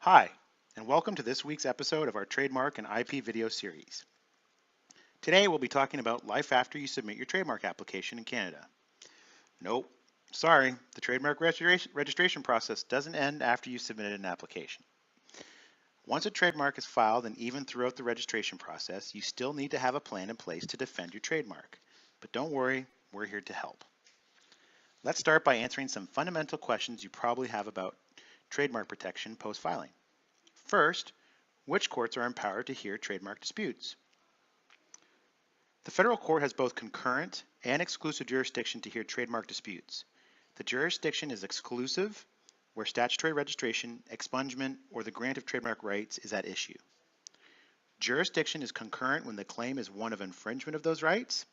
Hi, and welcome to this week's episode of our trademark and IP video series. Today we'll be talking about life after you submit your trademark application in Canada. Nope, sorry, the trademark registration process doesn't end after you submitted an application. Once a trademark is filed and even throughout the registration process, you still need to have a plan in place to defend your trademark. But don't worry, we're here to help. Let's start by answering some fundamental questions you probably have about trademark protection post-filing. First, which courts are empowered to hear trademark disputes? The federal court has both concurrent and exclusive jurisdiction to hear trademark disputes. The jurisdiction is exclusive where statutory registration, expungement, or the grant of trademark rights is at issue. Jurisdiction is concurrent when the claim is one of infringement of those rights.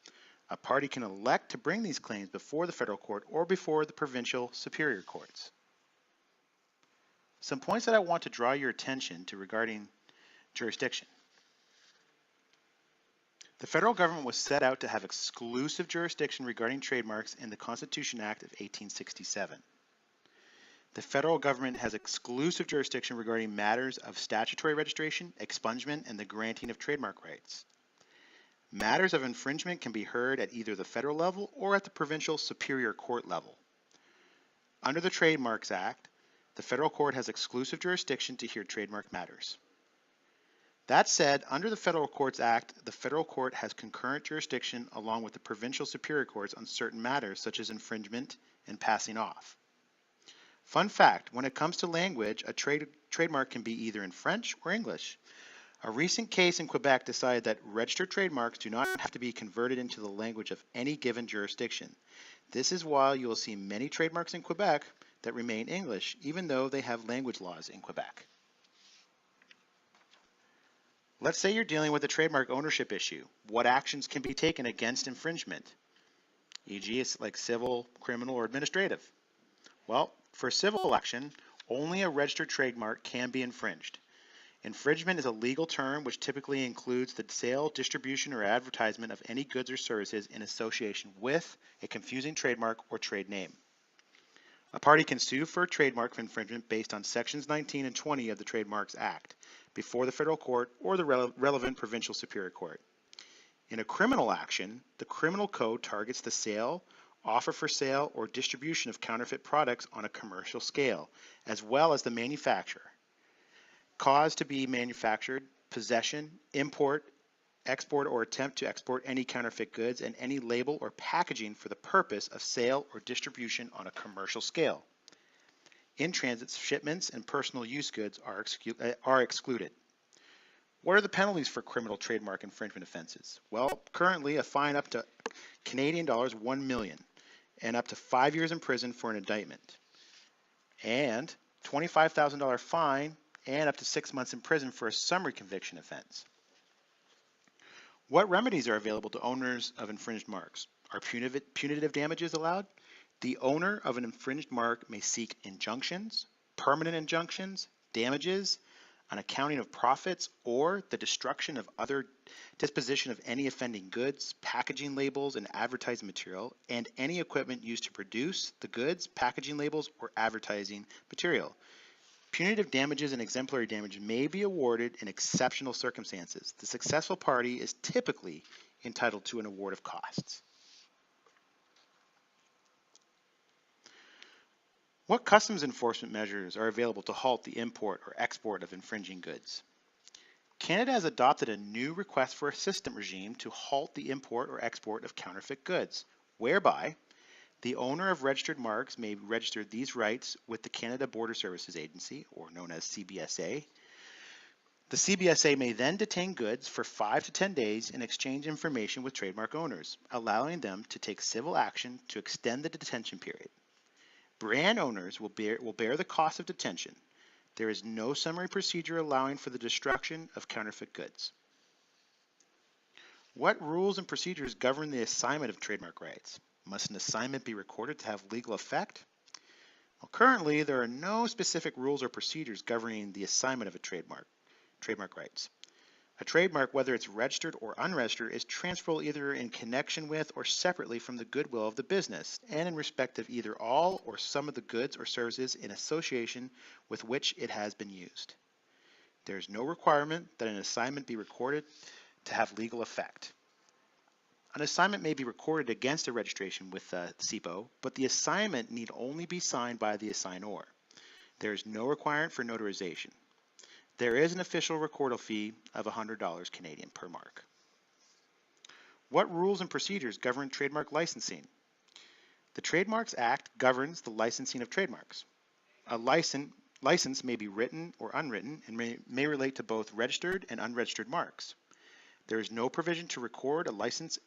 A party can elect to bring these claims before the federal court or before the provincial superior courts. Some points that I want to draw your attention to regarding jurisdiction. The federal government was set out to have exclusive jurisdiction regarding trademarks in the Constitution Act of 1867. The federal government has exclusive jurisdiction regarding matters of statutory registration, expungement, and the granting of trademark rights. Matters of infringement can be heard at either the federal level or at the provincial superior court level. Under the Trademarks Act, the federal court has exclusive jurisdiction to hear trademark matters. That said, under the Federal Courts Act, the federal court has concurrent jurisdiction along with the provincial superior courts on certain matters such as infringement and passing off. Fun fact, when it comes to language, a trademark can be either in French or English. A recent case in Quebec decided that registered trademarks do not have to be converted into the language of any given jurisdiction. This is why you will see many trademarks in Quebec that remain English, even though they have language laws in Quebec. Let's say you're dealing with a trademark ownership issue. What actions can be taken against infringement? E.g., it's like civil, criminal, or administrative. Well, for civil action, only a registered trademark can be infringed. Infringement is a legal term which typically includes the sale, distribution, or advertisement of any goods or services in association with a confusing trademark or trade name. A party can sue for a trademark infringement based on Sections 19 and 20 of the Trademarks Act before the federal court or the relevant provincial superior court. In a criminal action, the criminal code targets the sale, offer for sale, or distribution of counterfeit products on a commercial scale, as well as the manufacture, cause to be manufactured, possession, import, export, or attempt to export any counterfeit goods, and any label or packaging for the purpose of sale or distribution on a commercial scale. In-transit shipments and personal use goods are excluded. What are the penalties for criminal trademark infringement offenses? Well, currently a fine up to Canadian dollars 1 million and up to 5 years in prison for an indictment, and $25,000 fine and up to 6 months in prison for a summary conviction offense. What remedies are available to owners of infringed marks? Are punitive damages allowed? The owner of an infringed mark may seek injunctions, permanent injunctions, damages, an accounting of profits, or the destruction of disposition of any offending goods, packaging labels, and advertising material, and any equipment used to produce the goods, packaging labels, or advertising material. Punitive damages and exemplary damage may be awarded in exceptional circumstances. The successful party is typically entitled to an award of costs. What customs enforcement measures are available to halt the import or export of infringing goods? Canada has adopted a new request for assistance regime to halt the import or export of counterfeit goods, whereby the owner of registered marks may register these rights with the Canada Border Services Agency, or known as CBSA. The CBSA may then detain goods for 5 to 10 days and exchange information with trademark owners, allowing them to take civil action to extend the detention period. Brand owners will bear the cost of detention. There is no summary procedure allowing for the destruction of counterfeit goods. What rules and procedures govern the assignment of trademark rights? Must an assignment be recorded to have legal effect? Well, currently, there are no specific rules or procedures governing the assignment of a trademark rights. A trademark, whether it's registered or unregistered, is transferable either in connection with or separately from the goodwill of the business, and in respect of either all or some of the goods or services in association with which it has been used. There is no requirement that an assignment be recorded to have legal effect. An assignment may be recorded against a registration with SIPO, but the assignment need only be signed by the assignor. There is no requirement for notarization. There is an official recordal fee of $100 Canadian per mark. What rules and procedures govern trademark licensing? The Trademarks Act governs the licensing of trademarks. A license may be written or unwritten and may relate to both registered and unregistered marks. There is no provision to record a license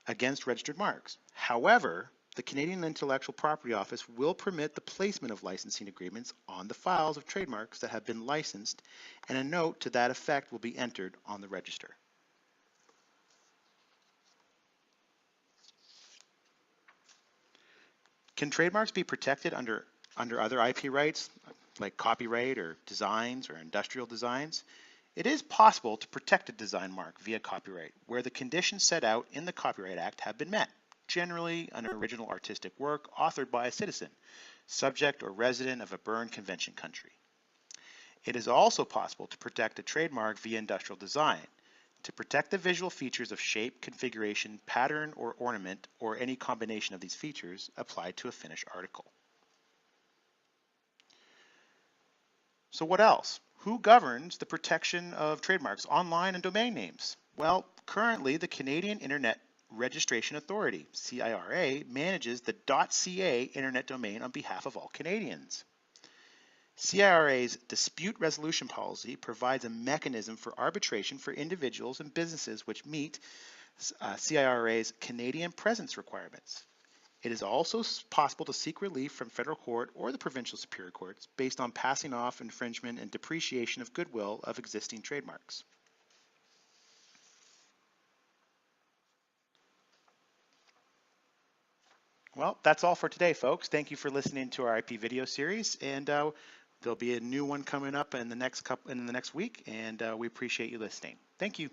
against registered marks. However, the Canadian Intellectual Property Office will permit the placement of licensing agreements on the files of trademarks that have been licensed, and a note to that effect will be entered on the register. Can trademarks be protected under other IP rights, like copyright or designs or industrial designs? It is possible to protect a design mark via copyright, where the conditions set out in the Copyright Act have been met. Generally an original artistic work authored by a citizen, subject or resident of a Berne Convention country. It is also possible to protect a trademark via industrial design, to protect the visual features of shape, configuration, pattern, or ornament, or any combination of these features applied to a finished article. So what else? Who governs the protection of trademarks, online and domain names? Well, currently the Canadian Internet Registration Authority, CIRA, manages the .ca internet domain on behalf of all Canadians. CIRA's dispute resolution policy provides a mechanism for arbitration for individuals and businesses which meet CIRA's Canadian presence requirements. It is also possible to seek relief from federal court or the provincial superior courts based on passing off infringement and depreciation of goodwill of existing trademarks. Well, that's all for today, folks. Thank you for listening to our IP video series, and there'll be a new one coming up in the next week, and we appreciate you listening. Thank you.